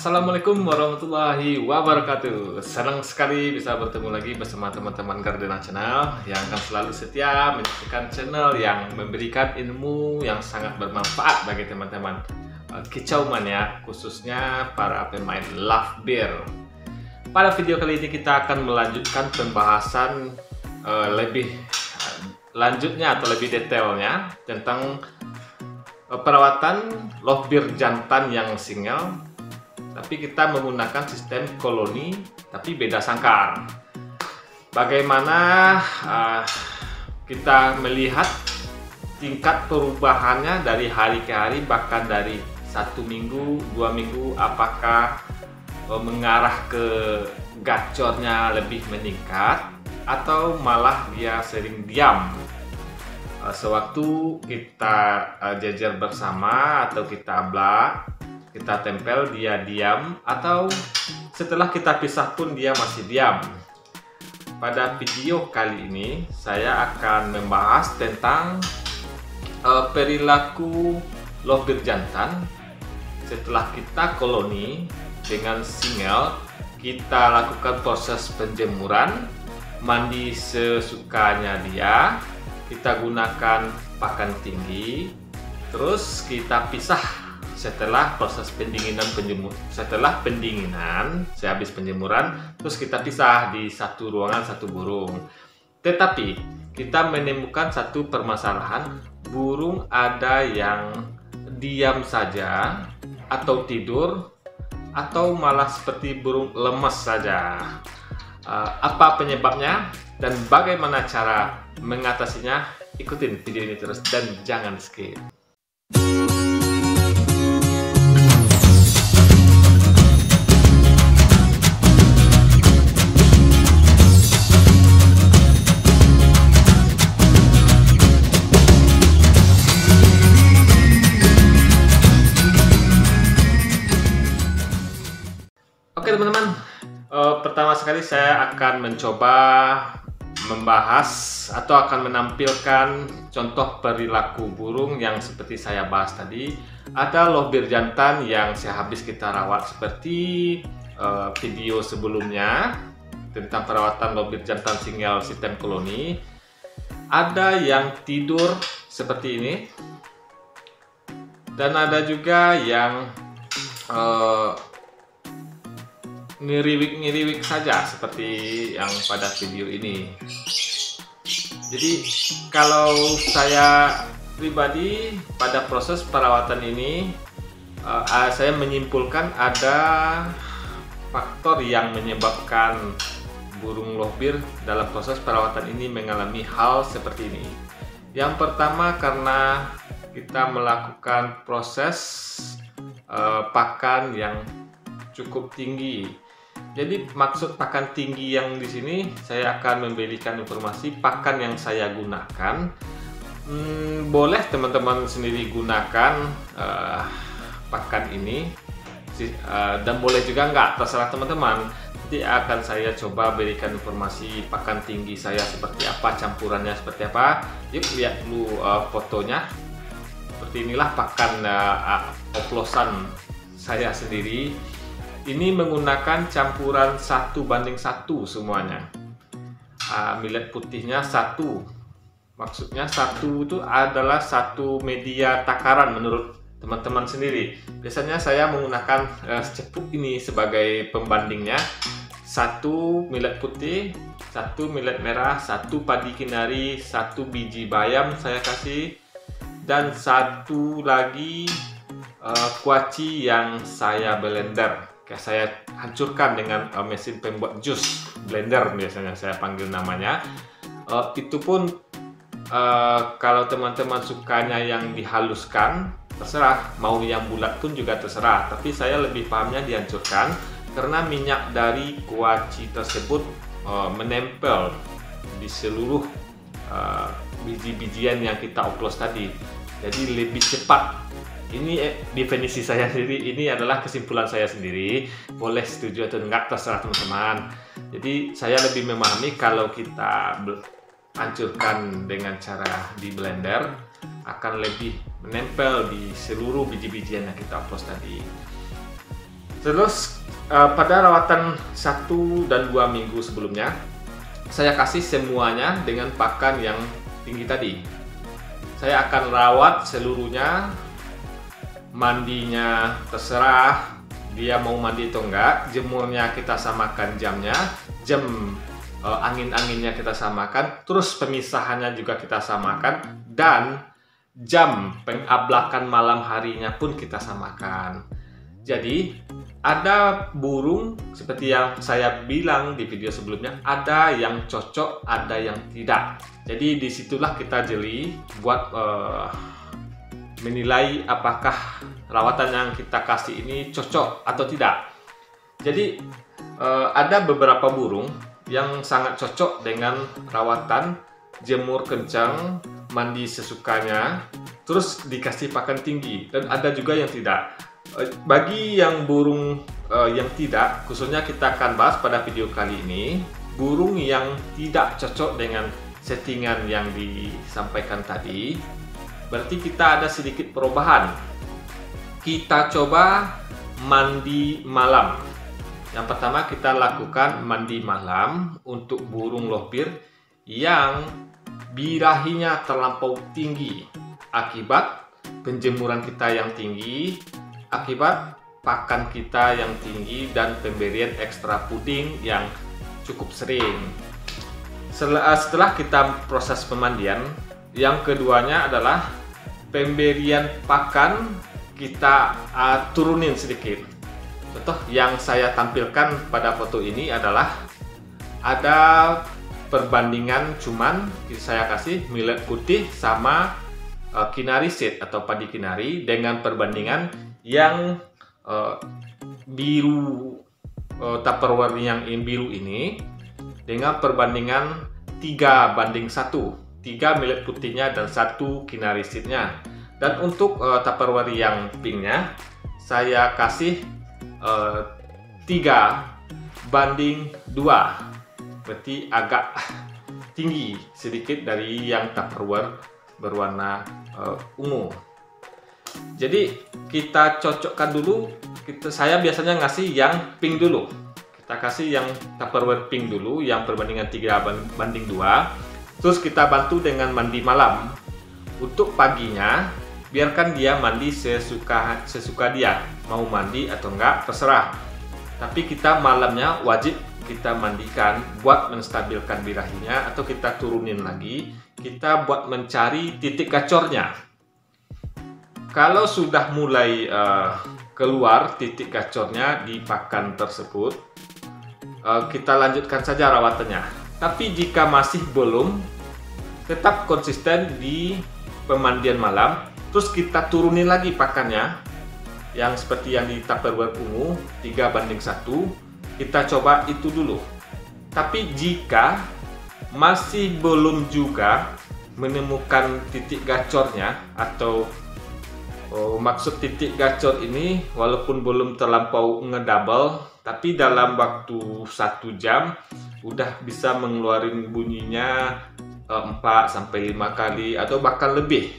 Assalamualaikum warahmatullahi wabarakatuh. Senang sekali bisa bertemu lagi bersama teman-teman Gardena Channel yang akan selalu setia menyaksikan channel yang memberikan ilmu yang sangat bermanfaat bagi teman-teman kicau mania, khususnya para pemain lovebird. Pada video kali ini kita akan melanjutkan pembahasan lebih lanjutnya atau lebih detailnya tentang perawatan lovebird jantan yang single, tapi kita menggunakan sistem koloni tapi beda sangkar. Bagaimana kita melihat tingkat perubahannya dari hari ke hari, bahkan dari 1 minggu, 2 minggu, apakah mengarah ke gacornya lebih meningkat atau malah dia sering diam sewaktu kita jejer bersama atau kita blak, kita tempel dia diam, atau setelah kita pisah pun dia masih diam. Pada video kali ini saya akan membahas tentang perilaku lovebird jantan setelah kita koloni dengan single. Kita lakukan proses penjemuran, mandi sesukanya dia, kita gunakan pakan tinggi, terus kita pisah setelah proses pendinginan setelah pendinginan, saya habis penjemuran, terus kita pisah di satu ruangan satu burung. Tetapi kita menemukan satu permasalahan, burung ada yang diam saja atau tidur atau malah seperti burung lemas saja. Apa penyebabnya dan bagaimana cara mengatasinya? Ikutin video ini terus dan jangan skip. Oke teman-teman, pertama sekali saya akan mencoba membahas atau akan menampilkan contoh perilaku burung yang seperti saya bahas tadi. Ada lovebird jantan yang saya habis kita rawat seperti video sebelumnya tentang perawatan lovebird jantan single sistem koloni. Ada yang tidur seperti ini, dan ada juga yang ngiriwik saja seperti yang pada video ini. Jadi kalau saya pribadi pada proses perawatan ini saya menyimpulkan ada faktor yang menyebabkan burung lovebird dalam proses perawatan ini mengalami hal seperti ini. Yang pertama, karena kita melakukan proses pakan yang cukup tinggi. Jadi maksud pakan tinggi yang di sini saya akan memberikan informasi pakan yang saya gunakan. Boleh teman-teman sendiri gunakan pakan ini, dan boleh juga enggak, terserah teman-teman. Nanti akan saya coba berikan informasi pakan tinggi saya seperti apa, campurannya seperti apa. Yuk lihat dulu fotonya. Seperti inilah pakan oplosan saya sendiri. Ini menggunakan campuran 1:1 semuanya. Millet putihnya 1. Maksudnya 1 itu adalah 1 media takaran menurut teman-teman sendiri. Biasanya saya menggunakan secepuk ini sebagai pembandingnya. 1 millet putih, 1 millet merah, 1 padi kinari, 1 biji bayam saya kasih, dan 1 lagi kuaci yang saya blender. Saya hancurkan dengan mesin pembuat jus, blender biasanya saya panggil namanya. Itu pun kalau teman-teman sukanya yang dihaluskan, terserah, mau yang bulat pun juga terserah, tapi saya lebih pahamnya dihancurkan karena minyak dari kuaci tersebut menempel di seluruh biji-bijian yang kita oplos tadi, jadi lebih cepat. Ini definisi saya sendiri, ini adalah kesimpulan saya sendiri. Boleh setuju atau enggak terserah teman-teman. Jadi saya lebih memahami kalau kita hancurkan dengan cara di blender akan lebih menempel di seluruh biji-bijian yang kita oplos tadi. Terus pada rawatan 1 dan 2 minggu sebelumnya, saya kasih semuanya dengan pakan yang tinggi tadi. Saya akan rawat seluruhnya, mandinya terserah dia mau mandi atau enggak, jemurnya kita samakan jamnya, jam angin-anginnya kita samakan, terus pemisahannya juga kita samakan, dan jam pengablakan malam harinya pun kita samakan. Jadi ada burung seperti yang saya bilang di video sebelumnya, ada yang cocok, ada yang tidak. Jadi disitulah kita jeli buat menilai apakah rawatan yang kita kasih ini cocok atau tidak. Jadi ada beberapa burung yang sangat cocok dengan rawatan jemur kencang, mandi sesukanya, terus dikasih pakan tinggi, dan ada juga yang tidak. Bagi yang burung yang tidak, khususnya kita akan bahas pada video kali ini, burung yang tidak cocok dengan settingan yang disampaikan tadi, berarti kita ada sedikit perubahan. Kita coba mandi malam. Yang pertama kita lakukan mandi malam untuk burung lohpir yang birahinya terlampau tinggi akibat penjemuran kita yang tinggi, akibat pakan kita yang tinggi, dan pemberian ekstra puding yang cukup sering. Setelah kita proses pemandian, yang keduanya adalah pemberian pakan kita turunin sedikit. Contoh yang saya tampilkan pada foto ini adalah ada perbandingan cuman saya kasih millet putih sama kinari seed atau padi kinari dengan perbandingan yang biru Tupperware yang biru ini dengan perbandingan 3:1, 3 millet putihnya dan 1 kinari seednya. Dan untuk Tupperware yang pinknya saya kasih 3:2, berarti agak tinggi sedikit dari yang Tupperware berwarna ungu. Jadi kita cocokkan dulu. Saya biasanya ngasih yang pink dulu. Kita kasih yang Tupperware pink dulu, yang perbandingan 3:2. Terus kita bantu dengan mandi malam. Untuk paginya, biarkan dia mandi sesuka dia. Mau mandi atau enggak, terserah. Tapi kita malamnya wajib kita mandikan buat menstabilkan birahinya, atau kita turunin lagi. Kita buat mencari titik gacornya. Kalau sudah mulai keluar titik gacornya di pakan tersebut, kita lanjutkan saja rawatannya. Tapi jika masih belum, tetap konsisten di pemandian malam. Terus kita turunin lagi pakannya, yang seperti yang di Tupperware ungu 3:1. Kita coba itu dulu. Tapi jika masih belum juga menemukan titik gacornya, atau maksud titik gacor ini walaupun belum terlampau ngedouble, tapi dalam waktu 1 jam udah bisa mengeluarin bunyinya 4-5 kali atau bahkan lebih.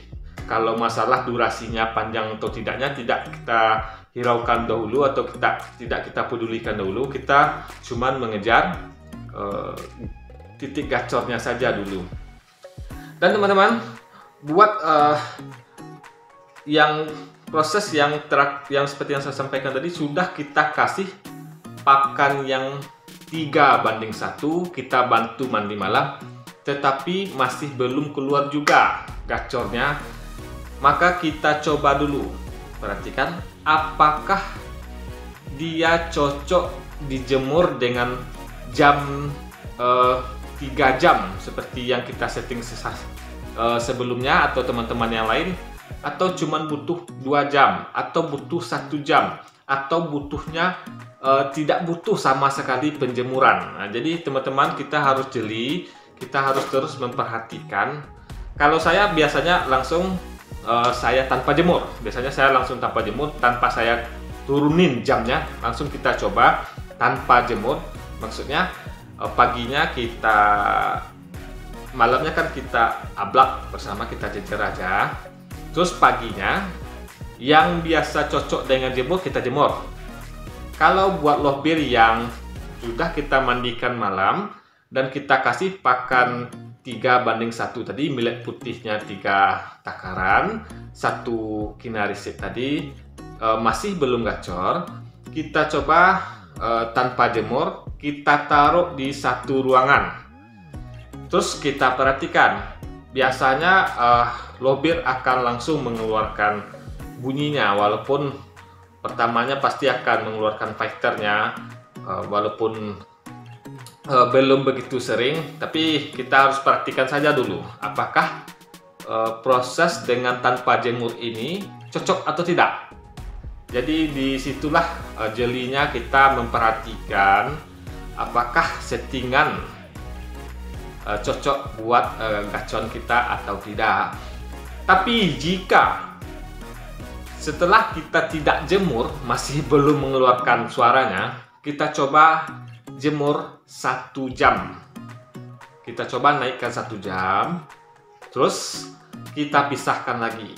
Kalau masalah durasinya panjang atau tidaknya tidak kita hiraukan dahulu, atau tidak kita pedulikan dahulu. Kita cuman mengejar titik gacornya saja dulu. Dan teman-teman, buat yang proses yang seperti yang saya sampaikan tadi, sudah kita kasih pakan yang 3:1, kita bantu mandi malam, tetapi masih belum keluar juga gacornya, maka kita coba dulu perhatikan apakah dia cocok dijemur dengan jam 3 jam seperti yang kita setting sebelumnya atau teman-teman yang lain, atau cuman butuh 2 jam, atau butuh 1 jam, atau butuhnya tidak butuh sama sekali penjemuran. Nah, jadi teman-teman, kita harus jeli, kita harus terus memperhatikan. Kalau saya biasanya langsung saya tanpa jemur, biasanya saya langsung tanpa jemur, tanpa saya turunin jamnya, langsung kita coba tanpa jemur. Maksudnya paginya kita, malamnya kan kita ablak bersama, kita jejer aja. Terus paginya yang biasa cocok dengan jemur kita jemur. Kalau buat lovebird yang sudah kita mandikan malam dan kita kasih pakan 3:1 tadi, millet putihnya 3 takaran, 1 kinarisit tadi masih belum gacor, kita coba tanpa jemur, kita taruh di satu ruangan. Terus kita perhatikan, biasanya lovebird akan langsung mengeluarkan bunyinya, walaupun pertamanya pasti akan mengeluarkan fighternya, walaupun belum begitu sering, tapi kita harus perhatikan saja dulu apakah proses dengan tanpa jemur ini cocok atau tidak. Jadi disitulah jelinya kita memperhatikan apakah settingan cocok buat gacon kita atau tidak. Tapi jika setelah kita tidak jemur masih belum mengeluarkan suaranya, kita coba jemur 1 jam. Kita coba naikkan 1 jam, terus kita pisahkan lagi.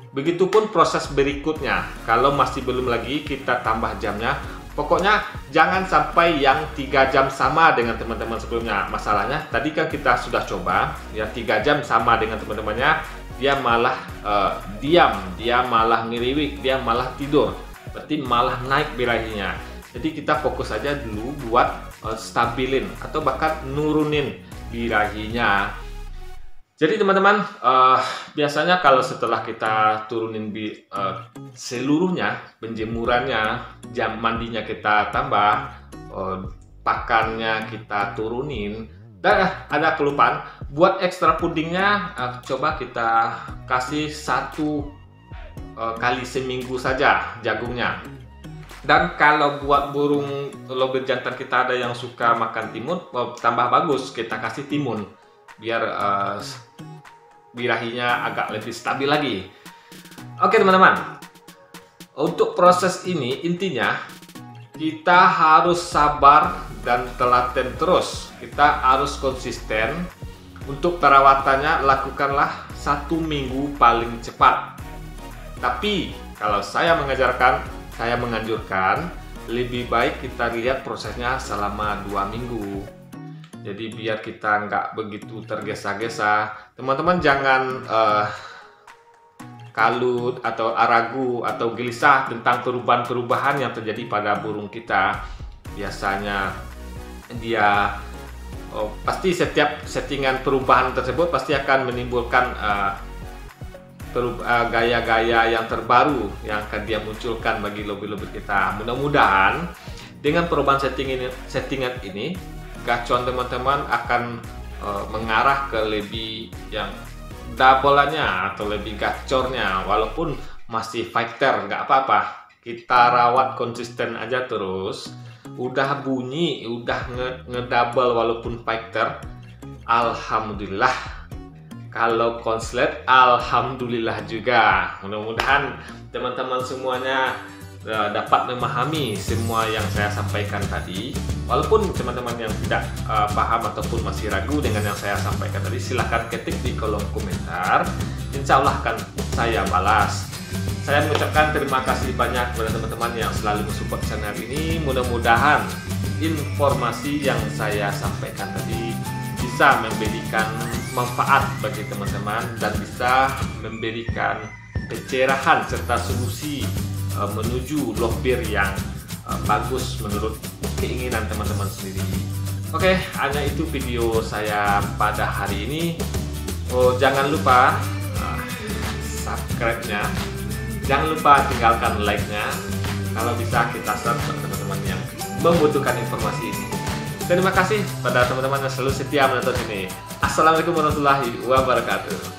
Begitupun proses berikutnya. Kalau masih belum lagi, kita tambah jamnya. Pokoknya jangan sampai yang 3 jam sama dengan teman-teman sebelumnya. Masalahnya tadi kan kita sudah coba ya 3 jam sama dengan teman-temannya, dia malah diam, dia malah ngiriwik, dia malah tidur. Berarti malah naik birahinya. Jadi kita fokus aja dulu buat stabilin atau bahkan nurunin birahinya. Jadi teman-teman, biasanya kalau setelah kita turunin seluruhnya, penjemurannya, jam mandinya kita tambah, pakannya kita turunin, dan ada kelupaan, buat ekstra pudingnya, coba kita kasih 1 kali seminggu saja jagungnya. Dan kalau buat burung lovebird jantan kita ada yang suka makan timun, tambah bagus kita kasih timun, biar birahinya agak lebih stabil lagi. Oke teman-teman, untuk proses ini intinya kita harus sabar dan telaten terus. Kita harus konsisten. Untuk perawatannya lakukanlah 1 minggu paling cepat. Tapi kalau saya mengajarkan, saya menganjurkan lebih baik kita lihat prosesnya selama 2 minggu. Jadi biar kita nggak begitu tergesa-gesa. Teman-teman jangan kalut atau ragu atau gelisah tentang perubahan-perubahan yang terjadi pada burung kita. Biasanya dia pasti setiap settingan perubahan tersebut pasti akan menimbulkan gaya-gaya yang terbaru yang akan dia munculkan bagi lovebird kita. Mudah-mudahan dengan perubahan settingan ini gacon teman-teman akan mengarah ke lebih yang double-nya atau lebih gacornya. Walaupun masih fighter nggak apa-apa, kita rawat konsisten aja terus. Udah bunyi, udah ngedouble walaupun fighter, alhamdulillah. Kalau konslet, alhamdulillah juga. Mudah-mudahan teman-teman semuanya dapat memahami semua yang saya sampaikan tadi. Walaupun teman-teman yang tidak paham ataupun masih ragu dengan yang saya sampaikan tadi, silahkan ketik di kolom komentar. Insya Allah akan saya balas. Saya mengucapkan terima kasih banyak kepada teman-teman yang selalu mensupport channel ini. Mudah-mudahan informasi yang saya sampaikan tadi bisa memberikan manfaat bagi teman-teman dan bisa memberikan pencerahan serta solusi menuju lovebird yang bagus menurut keinginan teman-teman sendiri. Oke, hanya itu video saya pada hari ini. Jangan lupa subscribe-nya, jangan lupa tinggalkan like-nya. Kalau bisa kita share kepada teman-teman yang membutuhkan informasi ini. Terima kasih pada teman-teman yang selalu setia menonton ini. Assalamualaikum warahmatullahi wabarakatuh.